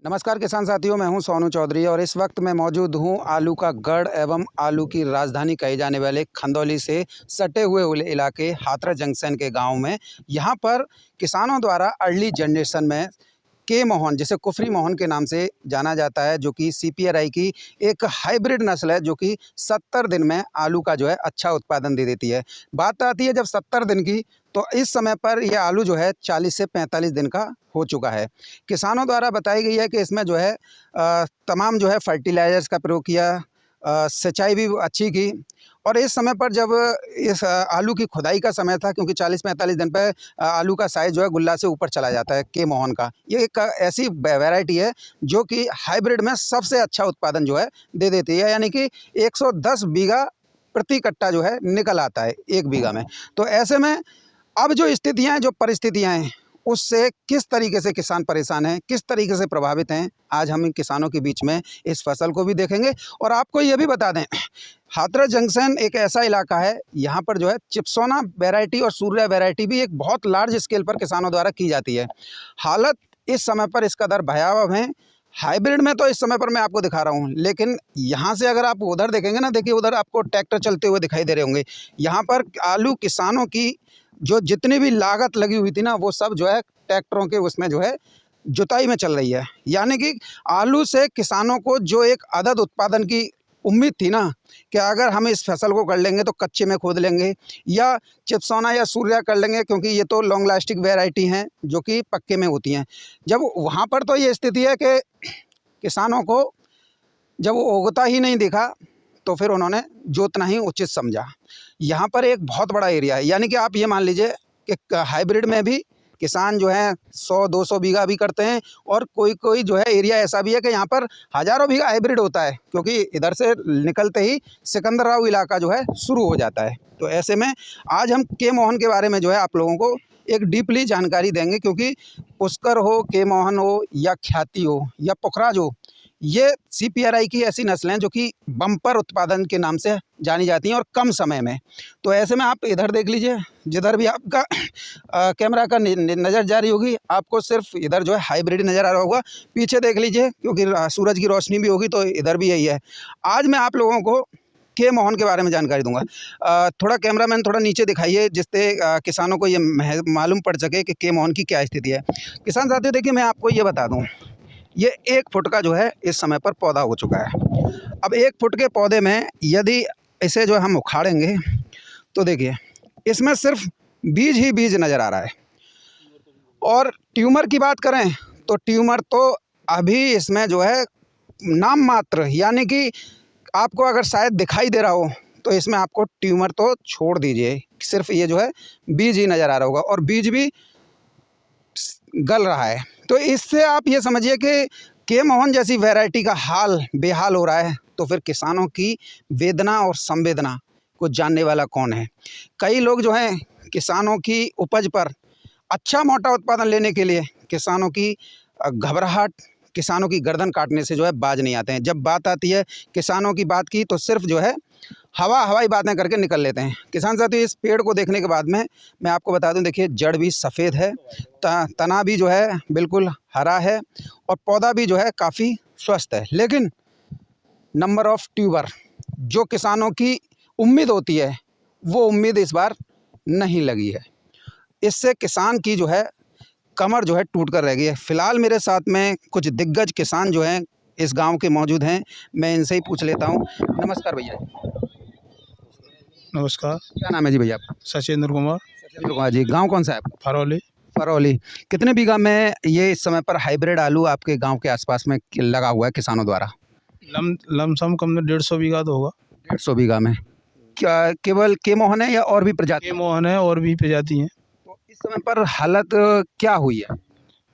नमस्कार किसान साथियों, मैं हूं सोनू चौधरी और इस वक्त मैं मौजूद हूं आलू का गढ़ एवं आलू की राजधानी कहे जाने वाले खंदौली से सटे हुए इलाके हाथरस जंक्शन के गांव में। यहां पर किसानों द्वारा अर्ली जनरेशन में के मोहन, जिसे कुफरी मोहन के नाम से जाना जाता है, जो कि CPRI की एक हाइब्रिड नस्ल है जो कि 70 दिन में आलू का जो है अच्छा उत्पादन दे देती है। बात आती है जब 70 दिन की, तो इस समय पर यह आलू जो है 40 से 45 दिन का हो चुका है। किसानों द्वारा बताई गई है कि इसमें जो है तमाम जो है फर्टिलाइजर्स का प्रयोग किया, सिंचाई भी अच्छी की। और इस समय पर जब इस आलू की खुदाई का समय था, क्योंकि 40-45 दिन पे आलू का साइज़ जो है गुल्ला से ऊपर चला जाता है के मोहन का। ये एक ऐसी वैरायटी है जो कि हाइब्रिड में सबसे अच्छा उत्पादन जो है दे देती है, यानी कि 110 बीघा प्रति कट्टा जो है निकल आता है 1 बीघा में। तो ऐसे में अब जो स्थितियाँ हैं, जो परिस्थितियाँ हैं, उससे किस तरीके से किसान परेशान हैं, किस तरीके से प्रभावित हैं, आज हम इन किसानों के बीच में इस फसल को भी देखेंगे। और आपको ये भी बता दें, हाथरस जंक्शन एक ऐसा इलाका है, यहाँ पर जो है चिप्सोना वैरायटी और सूर्या वैरायटी भी एक बहुत लार्ज स्केल पर किसानों द्वारा की जाती है। हालत इस समय पर इस कदर भयावह है। हाइब्रिड में तो इस समय पर मैं आपको दिखा रहा हूँ, लेकिन यहाँ से अगर आप उधर देखेंगे ना, देखिए उधर आपको ट्रैक्टर चलते हुए दिखाई दे रहे होंगे। यहाँ पर आलू किसानों की जो जितनी भी लागत लगी हुई थी ना, वो सब जो है ट्रैक्टरों के उसमें जो है जुताई में चल रही है। यानी कि आलू से किसानों को जो एक अदद उत्पादन की उम्मीद थी ना, कि अगर हम इस फसल को कर लेंगे तो कच्चे में खोद लेंगे या चिप्सोना या सूर्या कर लेंगे, क्योंकि ये तो लॉन्ग लास्टिंग वैरायटी हैं जो कि पक्के में होती हैं। जब वहाँ पर तो ये स्थिति है कि किसानों को जब वो उगता ही नहीं दिखा, तो फिर उन्होंने जोतना ही उचित समझा। यहाँ पर एक बहुत बड़ा एरिया है, यानी कि आप ये मान लीजिए कि हाइब्रिड में भी किसान जो हैं 100-200 बीघा भी करते हैं, और कोई जो है एरिया ऐसा भी है कि यहाँ पर हज़ारों बीघा हाइब्रिड होता है, क्योंकि इधर से निकलते ही सिकंदराव इलाका जो है शुरू हो जाता है। तो ऐसे में आज हम के मोहन के बारे में जो है आप लोगों को एक डीपली जानकारी देंगे, क्योंकि पुष्कर हो, के मोहन हो या ख्याति हो या पुखराज हो, ये CPRI की ऐसी नस्लें हैं जो कि बम्पर उत्पादन के नाम से जानी जाती हैं और कम समय में। तो ऐसे में आप इधर देख लीजिए, जिधर भी आपका कैमरा का नज़र जा रही होगी, आपको सिर्फ इधर जो है हाइब्रिड नज़र आ रहा होगा। पीछे देख लीजिए, क्योंकि सूरज की रोशनी भी होगी तो इधर भी यही है। आज मैं आप लोगों को के मोहन के बारे में जानकारी दूंगा। थोड़ा कैमरामैन थोड़ा नीचे दिखाइए, जिससे किसानों को ये मालूम पड़ सके कि के मोहन की क्या स्थिति है। किसान साथियों, देखिए मैं आपको ये बता दूँ, ये 1 फुट का जो है इस समय पर पौधा हो चुका है। अब 1 फुट के पौधे में यदि इसे जो हम उखाड़ेंगे, तो देखिए इसमें सिर्फ बीज ही बीज नज़र आ रहा है। और ट्यूमर की बात करें तो ट्यूमर तो अभी इसमें जो है नाम मात्र, यानी कि आपको अगर शायद दिखाई दे रहा हो, तो इसमें आपको ट्यूमर तो छोड़ दीजिए, सिर्फ ये जो है बीज ही नज़र आ रहा होगा, और बीज भी गल रहा है। तो इससे आप ये समझिए कि के मोहन जैसी वैरायटी का हाल बेहाल हो रहा है, तो फिर किसानों की वेदना और संवेदना को जानने वाला कौन है। कई लोग जो हैं किसानों की उपज पर अच्छा मोटा उत्पादन लेने के लिए किसानों की घबराहट, किसानों की गर्दन काटने से जो है बाज नहीं आते हैं। जब बात आती है किसानों की बात की, तो सिर्फ जो है हवाई बातें करके निकल लेते हैं। किसान साथियों, इस पेड़ को देखने के बाद में मैं आपको बता दूं, देखिए जड़ भी सफ़ेद है, तना भी जो है बिल्कुल हरा है, और पौधा भी जो है काफ़ी स्वस्थ है। लेकिन नंबर ऑफ़ ट्यूबर जो किसानों की उम्मीद होती है, वो उम्मीद इस बार नहीं लगी है। इससे किसान की जो है कमर जो है टूट कर रह गई है। फ़िलहाल मेरे साथ में कुछ दिग्गज किसान जो हैं इस गांव के मौजूद हैं, मैं इनसे ही पूछ लेता हूं। नमस्कार भैया। नमस्कार। क्या नाम है जी भैया आपका? सचिंद्र कुमार, सचिंद्र कुमार जी। गांव कौन सा है आपका? फरौली। फरौली। कितने बीघा में ये इस समय पर हाइब्रिड आलू आपके गांव के आसपास में लगा हुआ है किसानों द्वारा? लमसम कम में 150 बीघा तो होगा। 150 बीघा में क्या केवल के मोहन है या और भी प्रजाति? ये मोहन है, और भी प्रजाति हैं। तो इस समय पर हालत क्या हुई है?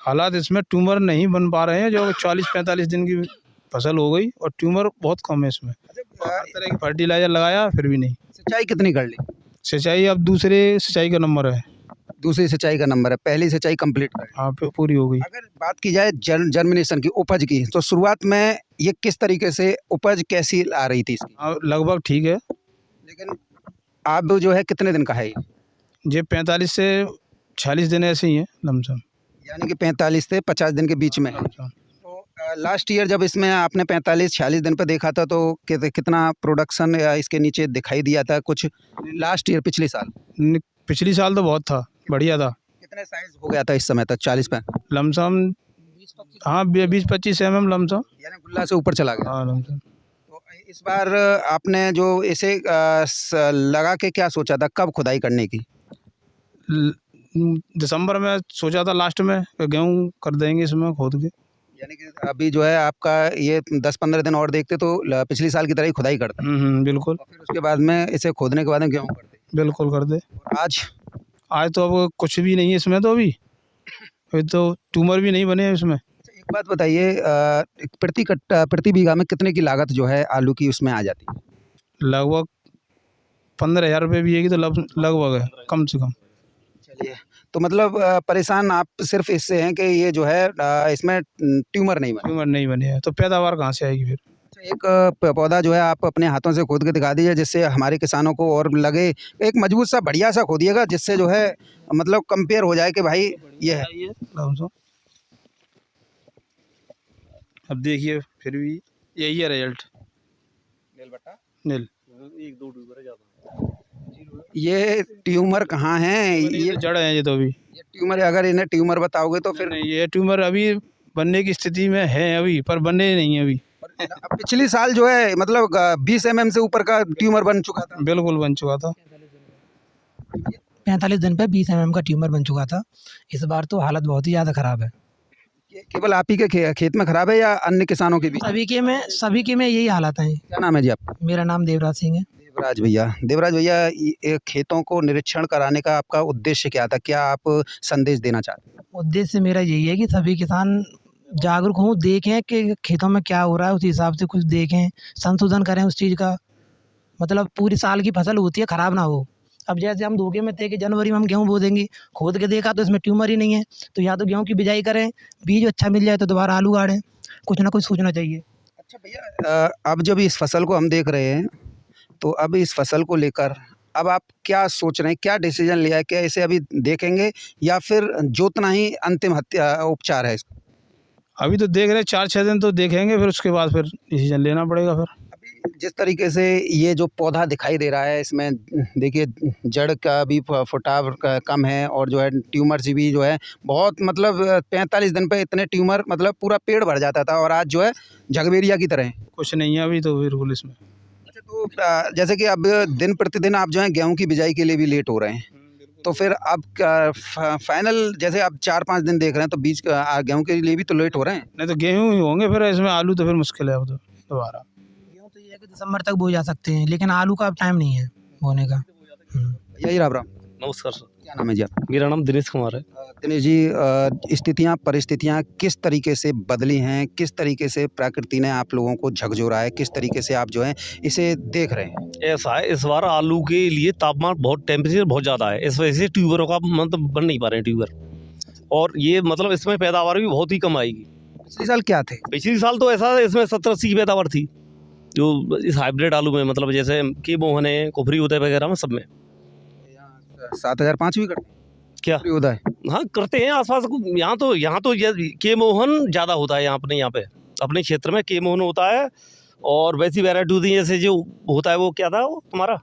हालात इसमें ट्यूमर नहीं बन पा रहे हैं, जो 40-45 दिन की फसल हो गई और ट्यूमर बहुत कम है इसमें। हर तरह की फर्टिलाइजर लगाया, फिर भी नहीं। सिंचाई कितनी कर ली? सिंचाई अब दूसरे सिंचाई का नंबर है। दूसरी सिंचाई का नंबर है, पहली सिंचाई कंप्लीट कर ली। हाँ, पूरी हो गई। अगर बात की जाए जर्मिनेशन की, उपज की, तो शुरुआत में ये किस तरीके से उपज कैसी आ रही थी इसकी? लगभग ठीक है। लेकिन अब जो है कितने दिन का है ये 45 से 40 दिन ऐसे ही हैं लमसम। यानी कि 45 से 50 दिन के बीच में है। लमसम। तो लास्ट ईयर जब इसमें आपने 45-46 दिन पे देखा था तो कितना प्रोडक्शन इसके नीचे दिखाई दिया था कुछ लास्ट ईयर पिछले साल? पिछली साल तो बहुत था, बढ़िया था। कितने साइज हो गया था इस समय तक 40 पे? लमसम हाँ 20-25 लमसम। यानी गुल्ला से ऊपर चला गया। हाँ लमसम। तो इस बार आपने जो इसे लगा के क्या सोचा था, कब खुदाई करने की? दिसंबर में सोचा था लास्ट में गेहूँ कर देंगे इसमें खोद के। यानी कि अभी जो है आपका ये 10-15 दिन और देखते तो पिछली साल की तरह ही खुदाई करते, बिल्कुल। और फिर उसके बाद में इसे खोदने के बाद में गेहूँ करते। बिल्कुल कर दे। और आज तो अब कुछ भी नहीं है इसमें, तो अभी तो ट्यूमर भी नहीं बने हैं इसमें। अच्छा, एक बात बताइए, प्रति बीघा में कितने की लागत जो है आलू की उसमें आ जाती है? लगभग 15,000 रुपये भी है तो लगभग है, कम से कम। चलिए, तो मतलब परेशान आप सिर्फ इससे हैं कि ये जो है इसमें ट्यूमर नहीं बने। ट्यूमर नहीं बने हैं तो पैदावार कहाँ से आएगी फिर? अच्छा, एक पौधा जो है आप अपने हाथों से खोद के दिखा दीजिए जिससे हमारे किसानों को और लगे, एक मजबूत सा बढ़िया सा खोदिएगा जिससे जो है मतलब कंपेयर हो जाए कि भाई ये है। अब देखिए फिर भी यही है रिजल्ट। नील 1-2 ट्यूबर है ज़्यादा। ये ट्यूमर कहाँ है? ये जड़ है ये तो अभी। ये ट्यूमर, अगर इन्हें ट्यूमर बताओगे तो फिर नहीं, ये ट्यूमर अभी बनने की स्थिति में है अभी, पर बने नहीं है अभी। पिछली साल जो है मतलब 20 mm से ऊपर का ट्यूमर बन चुका था। बिल्कुल बन चुका था। 45 दिन पे 20 mm का ट्यूमर बन चुका था। इस बार तो हालत बहुत ही ज़्यादा ख़राब है। केवल आप ही के खेत में खराब है या अन्य किसानों के भी? सभी के में यही हालात हैं। क्या नाम है जी आपका? मेरा नाम देवराज सिंह है। देवराज भैया, ये खेतों को निरीक्षण कराने का आपका उद्देश्य क्या था? क्या आप संदेश देना चाहते हैं? उद्देश्य मेरा यही है कि सभी किसान जागरूक हों, देखें कि खेतों में क्या हो रहा है, उस हिसाब से कुछ देखें, संशोधन करें उस चीज़ का। मतलब पूरी साल की फसल होती है, ख़राब ना हो। अब जैसे हम धोखे में थे कि जनवरी में हम गेहूँ बो देंगे, खोद के देखा तो इसमें ट्यूमर ही नहीं है, तो या तो गेहूँ की बिजाई करें, बीज अच्छा मिल जाए तो दोबारा आलू गाड़ें। कुछ ना कुछ सोचना चाहिए। अच्छा भैया, अब जब इस फसल को हम देख रहे हैं तो अब इस फसल को लेकर अब आप क्या सोच रहे हैं, क्या डिसीजन लिया है? क्या इसे अभी देखेंगे या फिर जोतना ही अंतिम उपचार है इसका? अभी तो देख रहे हैं 4-6 दिन तो देखेंगे, फिर उसके बाद फिर डिसीजन लेना पड़ेगा। फिर अभी जिस तरीके से ये जो पौधा दिखाई दे रहा है इसमें देखिए जड़ का भी फुटाव कम है और जो है ट्यूमर से भी जो है बहुत मतलब 45 दिन पे इतने ट्यूमर मतलब पूरा पेड़ भर जाता था और आज जो है झगबेरिया की तरह है। कुछ नहीं है अभी तो बिल्कुल इसमें। अच्छा, तो जैसे कि अब दिन प्रतिदिन आप जो है गेहूं की बिजाई के लिए भी लेट हो रहे हैं, तो फिर अब फाइनल जैसे आप 4-5 दिन देख रहे हैं तो बीज गेहूं के लिए भी तो लेट हो रहे हैं। नहीं तो गेहूँ ही होंगे फिर, इसमें आलू तो फिर मुश्किल है अब तो दोबारा। गेहूँ तो ये है कि दिसंबर तक बो जा सकते हैं, लेकिन आलू का अब टाइम नहीं है बोने का। यही राम। नमस्कार सर, क्या नाम है जी आपका? मेरा नाम दिनेश कुमार है। दिनेश जी, स्थितियाँ परिस्थितियाँ किस तरीके से बदली हैं, किस तरीके से प्रकृति ने आप लोगों को झकझोरा है, किस तरीके से आप जो है इसे देख रहे हैं? ऐसा है, इस बार आलू के लिए तापमान बहुत, टेम्परेचर बहुत ज़्यादा है, इस वजह से ट्यूबरों का मतलब बन नहीं पा रहे हैं ट्यूबर, और ये मतलब इसमें पैदावार भी बहुत ही कम आएगी। पिछले साल क्या थे? पिछले साल तो ऐसा इसमें 70-80 की पैदावार थी, जो इस हाइब्रिड आलू में मतलब जैसे के मोहन है, कुफरी उदय वगैरह में सब में 7,005 भी करते क्या होता है? हाँ करते हैं आसपास। यहाँ तो ये के मोहन ज़्यादा होता है यहाँ पे अपने क्षेत्र में के मोहन होता है, और वैसी वैरायटी होती है जैसे जो होता है वो क्या था वो तुम्हारा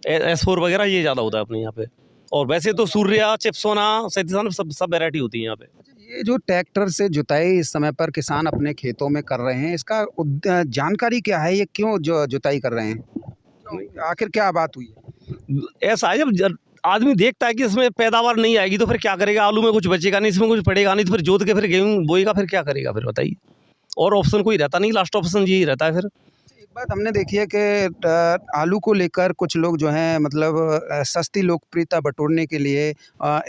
S4 वगैरह, ये ज़्यादा होता है अपने यहाँ पे। और वैसे तो सूर्या, चिप्सोना, सैतीसान सब वैरायटी होती है यहाँ पे। ये जो ट्रैक्टर से जुताई इस समय पर किसान अपने खेतों में कर रहे हैं, इसका जानकारी क्या है? ये क्यों जुताई कर रहे हैं? आखिर क्या बात हुई है? ऐसा है, जब आदमी देखता है कि इसमें पैदावार नहीं आएगी तो फिर क्या करेगा, आलू में कुछ बचेगा नहीं, इसमें कुछ पड़ेगा नहीं, तो फिर जोत के फिर गेहूँ बोएगा, फिर क्या करेगा, फिर बताइए। और ऑप्शन कोई रहता नहीं, लास्ट ऑप्शन यही रहता है। फिर एक बात हमने देखी है कि आलू को लेकर कुछ लोग जो हैं मतलब सस्ती लोकप्रियता बटोरने के लिए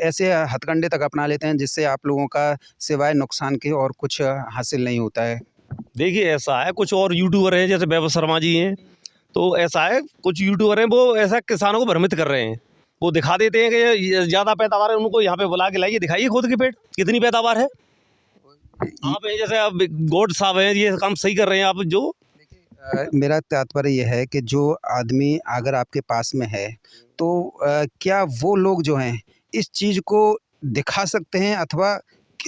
ऐसे हथकंडे तक अपना लेते हैं जिससे आप लोगों का सिवाय नुकसान के और कुछ हासिल नहीं होता है। देखिए, ऐसा है, कुछ और यूट्यूबर हैं जैसे वैभव शर्मा जी हैं, तो ऐसा है कुछ यूट्यूबर हैं वो ऐसा किसानों को भ्रमित कर रहे हैं। वो दिखा देते हैं कि ज़्यादा पैदावार है, उनको यहाँ पे बुला के लाइए, दिखाइए खुद के पेट कितनी पैदावार है। आप जैसे अब गॉड साहब हैं, ये काम सही कर रहे हैं आप जो। मेरा तात्पर्य यह है कि जो आदमी अगर आपके पास में है तो क्या वो लोग जो हैं इस चीज़ को दिखा सकते हैं, अथवा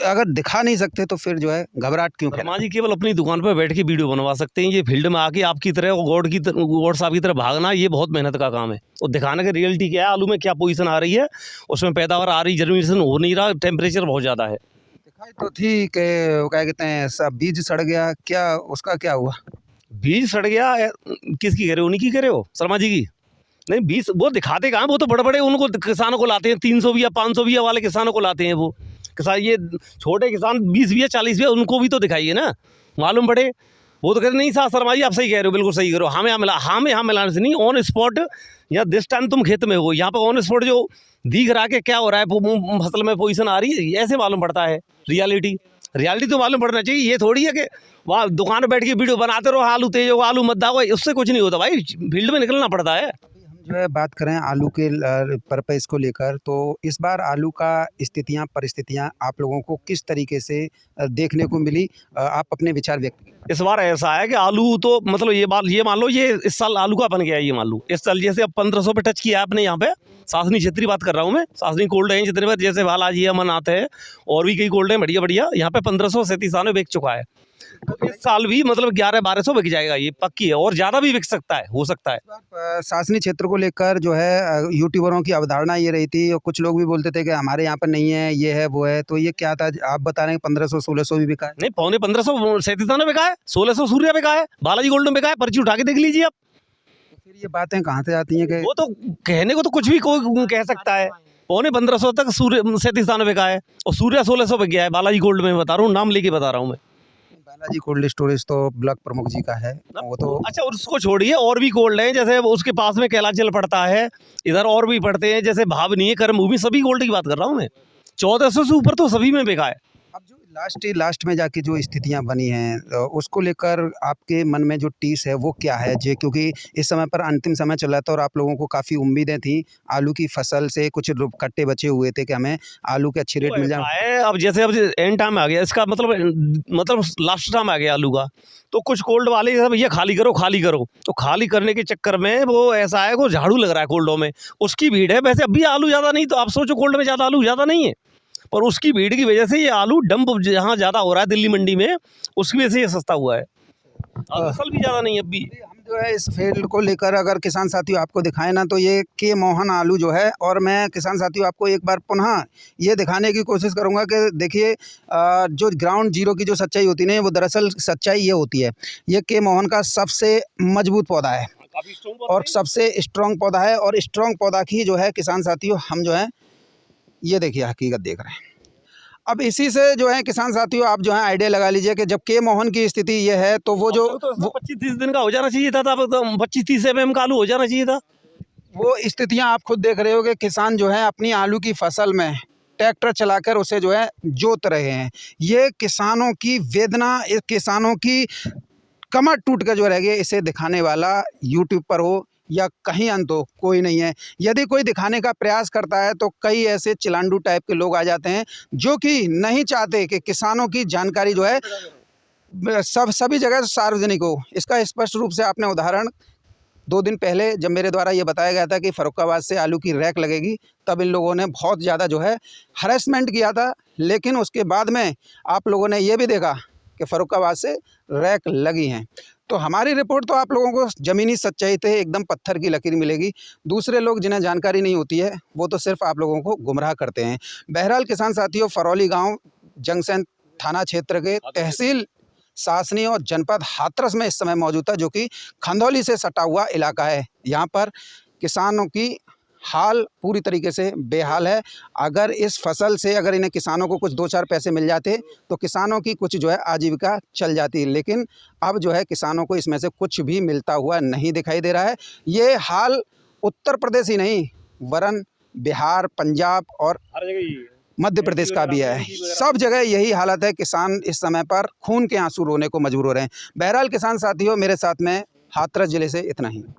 अगर दिखा नहीं सकते तो फिर जो है घबराहट क्यों फैला? शर्मा जी केवल अपनी दुकान पर बैठ के वीडियो बनवा सकते हैं। ये फील्ड में आके आपकी तरह गॉड साहब की तरह भागना, ये बहुत मेहनत का काम है। और दिखाने की रियलिटी क्या है, आलू में क्या पोजीशन आ रही है, उसमें पैदावार आ रही, जर्मिनेशन हो नहीं रहा, टेम्परेचर बहुत ज़्यादा है। दिखाई तो थी कि वो क्या कहते हैं, सब बीज सड़ गया, क्या उसका क्या हुआ? बीज सड़ गया किसकी कह रहे हो, उन्हीं की कह रहे हो, शर्मा जी की? नहीं, बीज वो दिखाते कहाँ, वो तो बड़े बड़े उनको किसानों को लाते हैं, 300 बीया 500 बीया वाले किसानों को लाते हैं वो किसान। ये छोटे किसान 20 बीया 40 बीया उनको भी तो दिखाइए ना, मालूम पड़े। वो तो कह रहे नहीं साहब शर्मा जी आप सही कह रहे हो, बिल्कुल सही करो, हमें यहाँ मिलाने से नहीं, ऑन स्पॉट या दिस टाइम तुम खेत में हो, यहाँ पे ऑन स्पॉट जो दिख रहा के क्या हो रहा है, फसल में पोजीशन आ रही है, ऐसे मालूम पड़ता है। रियलिटी तो मालूम पड़ना चाहिए। ये थोड़ी है कि वहाँ दुकान पर बैठ के वीडियो बनाते रहो, आलू तेज हो, आलू मत दागो, उससे कुछ नहीं होता भाई, फील्ड में निकलना पड़ता है। जो है बात करें आलू के पर्पस को लेकर, तो इस बार आलू का स्थितियाँ परिस्थितियाँ आप लोगों को किस तरीके से देखने को मिली? आप अपने विचार व्यक्त कीजिए। इस बार ऐसा है कि आलू तो मतलब ये मान लो ये इस साल आलू का बन गया है, ये मान लो इस साल जैसे अब 1500 पे टच किया है आपने यहाँ पे, सासनी क्षेत्र की बात कर रहा हूँ मैं, सासनी कोल्ड है जितने बार जैसे बालाजी अमन आते हैं और भी कई कोल्ड है बढ़िया, यहाँ पे 1537 में बिक चुका है। तो इस साल भी मतलब 1100-1200 बिक जाएगा, ये पक्की है, और ज़्यादा भी बिक सकता है, हो सकता है। शासनीय क्षेत्र को लेकर जो है यूट्यूबरों की अवधारणा ये रही थी, और कुछ लोग भी बोलते थे कि हमारे यहाँ पर नहीं है, ये है वो है, तो ये क्या था? आप बता रहे हैं 1500-1600 भी बिका है? नहीं, 1537 में बिका है, 1600 सूर्या बिका है, बालाजी गोल्ड में बिका है, पर्ची उठा के देख लीजिए आप। तो फिर ये बातें कहाँ से आती हैं कि वो तो कहने को तो कुछ भी कोई कह सकता है। 1500 तक सूर्य 37 में बिका है, और सूर्या 1600 बिक गया है बालाजी गोल्ड में, बता रहा हूँ, नाम लेके बता रहा हूँ मैं। बालाजी कोल्ड स्टोरेज तो ब्लॉक प्रमुख जी का है, वो तो अच्छा, उसको छोड़िए, और भी गोल्ड है, जैसे उसके पास में कैलाचल पड़ता है, इधर और भी पड़ते हैं, जैसे भावनी है, कर्मभूमि, सभी गोल्ड की बात कर रहा हूँ मैं। 1400 से ऊपर तो सभी में बिका है। अब जो लास्ट में जाके जो स्थितियां बनी हैं, उसको लेकर आपके मन में जो टीस है वो क्या है जी? क्योंकि इस समय पर अंतिम समय चल रहा था और आप लोगों को काफ़ी उम्मीदें थी आलू की फसल से, कुछ कट्टे बचे हुए थे कि हमें आलू के अच्छी रेट मिल जाए। अब जैसे अब एंड टाइम आ गया इसका, मतलब लास्ट टाइम आ गया आलू का, तो कुछ कोल्ड वाले भैया खाली करो, तो खाली करने के चक्कर में वो ऐसा है वो झाड़ू लग रहा है कोल्डों में, उसकी भीड़ है। वैसे अभी आलू ज़्यादा नहीं, तो आप सोचो कोल्ड में ज़्यादा आलू ज़्यादा नहीं है, पर उसकी भीड़ की वजह से ये आलू डंप जहाँ ज़्यादा हो रहा है दिल्ली मंडी में, उसकी वजह से ये सस्ता हुआ है। फसल भी ज़्यादा नहीं है अभी। हम जो है इस फील्ड को लेकर अगर किसान साथियों आपको दिखाएं ना, तो ये के मोहन आलू जो है, और मैं किसान साथियों आपको एक बार पुनः ये दिखाने की कोशिश करूंगा कि देखिए जो ग्राउंड जीरो की जो सच्चाई होती है, वो दरअसल सच्चाई ये होती है, ये के मोहन का सबसे मजबूत पौधा है और सबसे स्ट्रॉन्ग पौधा है, और स्ट्रॉन्ग पौधा की जो है किसान साथियों हम जो है ये देखिए हकीकत देख रहे हैं। अब इसी से जो है किसान साथियों आप जो है आइडिया लगा लीजिए कि जब के मोहन की स्थिति ये है, तो वो जो 25-30 दिन का हो जाना चाहिए था, 25-30 mm का आलू हो जाना चाहिए था। वो स्थितियां आप खुद देख रहे हो कि किसान जो है अपनी आलू की फसल में ट्रैक्टर चलाकर उसे जो है जोत रहे हैं। ये किसानों की वेदना, किसानों की कमर टूट कर जो रह गई, इसे दिखाने वाला यूट्यूब पर हो या कहीं अंत हो, कोई नहीं है। यदि कोई दिखाने का प्रयास करता है तो कई ऐसे चिलांडू टाइप के लोग आ जाते हैं जो कि नहीं चाहते कि किसानों की जानकारी जो है सभी जगह सार्वजनिक हो। इसका स्पष्ट रूप से आपने उदाहरण 2 दिन पहले जब मेरे द्वारा ये बताया गया था कि फ़र्रुखाबाद से आलू की रैक लगेगी, तब इन लोगों ने बहुत ज़्यादा जो है हरेसमेंट किया था, लेकिन उसके बाद में आप लोगों ने ये भी देखा कि फ़र्रुखाबाद से रैक लगी हैं। तो हमारी रिपोर्ट तो आप लोगों को ज़मीनी सच्चाई पे एकदम पत्थर की लकीर मिलेगी। दूसरे लोग जिन्हें जानकारी नहीं होती है वो तो सिर्फ आप लोगों को गुमराह करते हैं। बहरहाल किसान साथियों, फरौली गांव जंक्शन थाना क्षेत्र के तहसील शासनी और जनपद हाथरस में इस समय मौजूद था, जो कि खंदौली से सटा हुआ इलाका है। यहाँ पर किसानों की हाल पूरी तरीके से बेहाल है। अगर इस फसल से अगर इन्हें किसानों को कुछ 2-4 पैसे मिल जाते तो किसानों की कुछ जो है आजीविका चल जाती, लेकिन अब जो है किसानों को इसमें से कुछ भी मिलता हुआ नहीं दिखाई दे रहा है। ये हाल उत्तर प्रदेश ही नहीं वरन बिहार, पंजाब और मध्य प्रदेश का भी है। सब जगह यही हालत है। किसान इस समय पर खून के आंसू रोने को मजबूर हो रहे हैं। बहरहाल किसान साथियों, मेरे साथ में हाथरस जिले से इतना ही।